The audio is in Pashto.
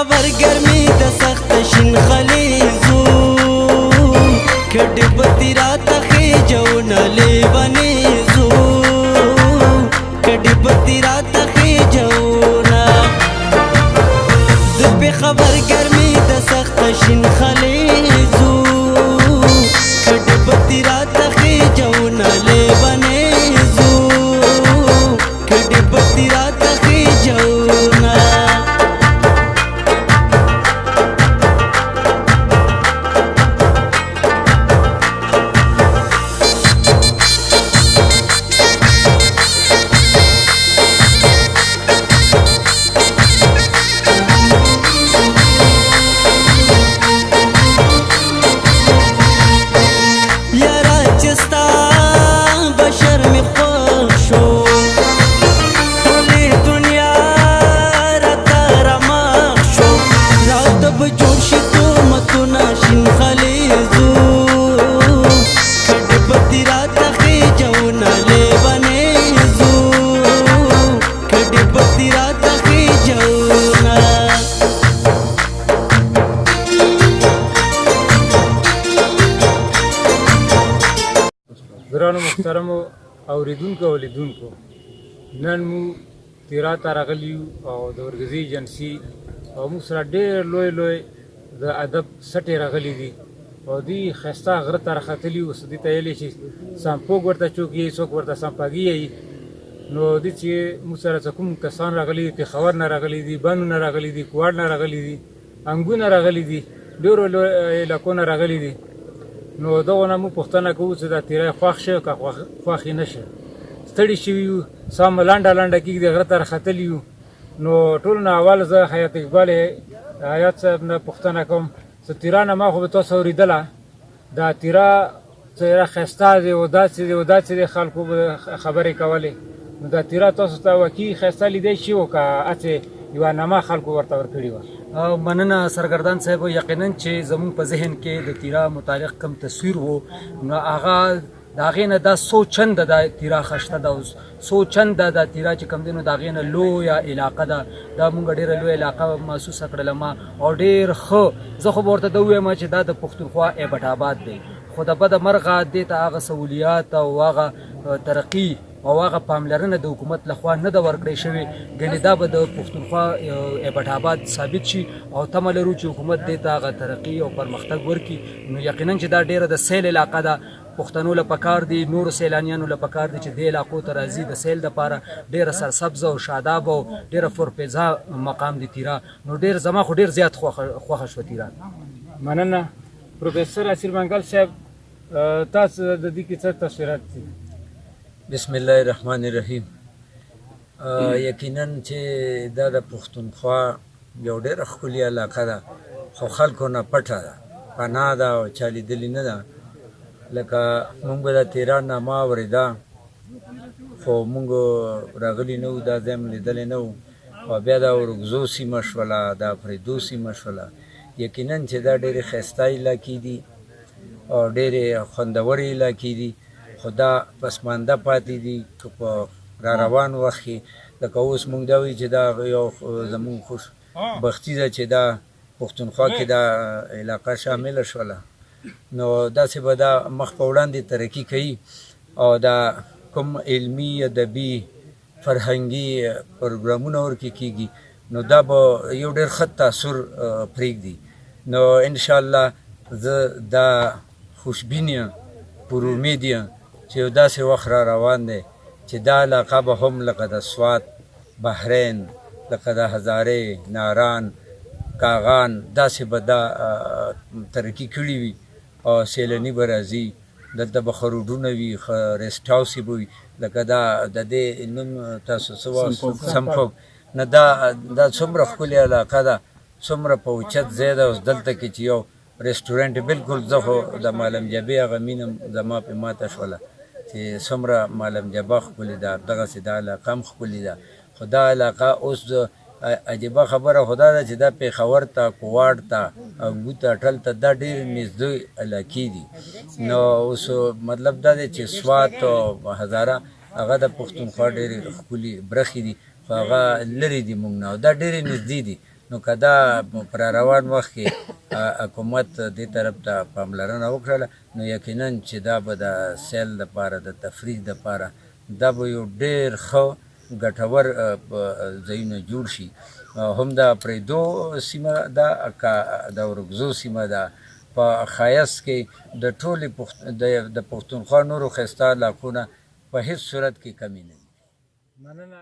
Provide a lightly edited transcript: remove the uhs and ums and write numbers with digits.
خبر ګرمي د سخت شین خلیزو کډې پتی راته خېجونه لیونیزو کډې پتی راته خېجونه د په خبر ګرمي د سخت شین خلیزو کډې پتی راته خېجونه لیونیزو کډې پتی راته خېجونه ګرانو محترمو اوریدونکو او لیدونکو نن مو تیرا ته راغلي یو او د ورګزي ایجنسي او موږ سره ډېر لوی د ادب سټې راغلي دي او دوی ښایسته غره ته راختلي وو څه دوی ته ویلی چې سامپوګ ورته څوک یي څوک ورته سامپاګي یي نو دوی چې موږ سره څه کوم کسان راغلي دي پېښور نه راغلي دي بنو نه راغلي دي کوواړ نه راغلي دي انګو نه راغلي دي ډېرو علاقو نه راغلي دي نو دغو نه موږ پوښتنه کوو چې دا تیری خوښ شه که خوښ یې نه شه ستړي شوي یو سم لنډه کېږدي غره ته راختلي یو نو ټولو نه اول زه حیات اقبال حیات صاحب نه پوښتنه کوم چې تیره نه ما خو به تاسو اورېدله دا تیره څېره ښایسته دی او داسې دی او داسې دی خلکو به خبرې کولې نو دا تیره تاسو ته واقعي ښایسته لیدی شي و که هسې یوه نامه خلکو ورته ورکړې وه مننه سرګردان صاحب یقینا چې زموږ په ذهن کې د تیرا متعلق کم تصویر وو نو هغه د هغې نه دا څو چنده د تیرا خشته ده څو چنده د تیرا چې کوم دی نو د هغې نه لویه علاقه ده دا مونږ ډېره لویه علاقه محسوسه کړله ما او ډېر ښه زه خو به ورته ده ووایم چې دا د پښتونخوا ایبټ آباد دی خو د بده مرغه دې ته هغه سهولیات او هغه ترقي او هغه پاملرنه د حکومت لخوا نه ده ورکړی شوې ګنې دا به د پښتونخوا ایبټ آباد ثابت شي او تمه لرو چې حکومت دې ته هغه ترقي او پرمختګ ورکړي نو یقینا چې دا ډېره د سیل علاقه ده پښتنو له پکار دي نورو سیلانیانو له پکار دي چې دې علاقو ته راځي د سیل دپاره ډېره سرسبزه او شاداب او ډېره پرفیضه مقام دی تیرا نو ډېر زما خو ډېر زیات خوښه شوه تیرا مننه پروفیسر اسیر منګل صاحب تاسو د دې کې څه تاثیرات دي بسم الله الرحمن الرحیم یقینا چې دا د پښتونخوا یو ډېره ښکلې علاقه ده خو خلکو نه پټه ده پناه ده او چا لیدلې نه ده لکه مونږ به د تیرا نامه اورېده خو مونږ راغلي نه وو دا ځای م لیدلی نه وو او بیا دا ورکزو سیمه شوله دا فریدو سیمه شوله یقینا چې دا ډېرې ښایسته علاقې دي او ډېرې خوندورې علاقې دي خو دا پسمانده پاتې دي که په را روان وخت کې لکه اوس مونږ دا وایي چې دا یو زمونږ خوشبختي ده چې دا پښتونخوا کې دا علاقه شامله شوله نو داسې به دا مخ په وړاندې ترقي کوي او دا کوم علمي ادبي فرهنګي پروګرامونه ورکې کېږي نو دا به یو ډېر ښه تاثر پرېږدي نو انشاءالله زه دا خوشبین یم پر امید یم چې یو داسې وخت را روان دی چې دا علاقه به هم لکه د سوات بحرین لکه د هزارې ناران کاغان داسې به دا ترقي کړي وي او سیلاني به راځي دلته به ښه روډونه وي ښه ریسټ هاوسې به وي لکه دا د دې نوم تاسو څه وایاست سمفوګ نه دا څومره ښکلې علاقه ده څومره په اوچت ځای ده اوس دلته کې چې یو رسټورنټ بالکل زه خو د معلم جبې هغه مینه زما پې ماته شوله چې څومره معلم جبه ښکلې ده دغسې دا علاقه هم ښکلې ده خو دا علاقه اوس عجیبه خبره خو دا ده چې دا پېښور ته کوواړ ته انګو ته اټل ته دا ډېرې نږدې علاقې دي نو اوس مطلب دا دی چې سوات او هزاره هغه د پښتونخوا ډېرې ښکلي برخې دي خو هغه لرې دي موږ نه او دا ډېرې نږدې دي نو که دا پر روان وخت کې حکومت دې طرف ته پاملرنه وکړله نو یقینا چې دا به د سیل دپاره د تفریح دپاره دا به یو ډېر ښه ګټور ځایونه جوړ شي هم د پرېدو سیمه ده که د ورکزو سیمه ده په ښایست کې د ټولې د پښتونخوا نورو ښایسته علاقونه په هېڅ صورت کې کمی نه دي مننه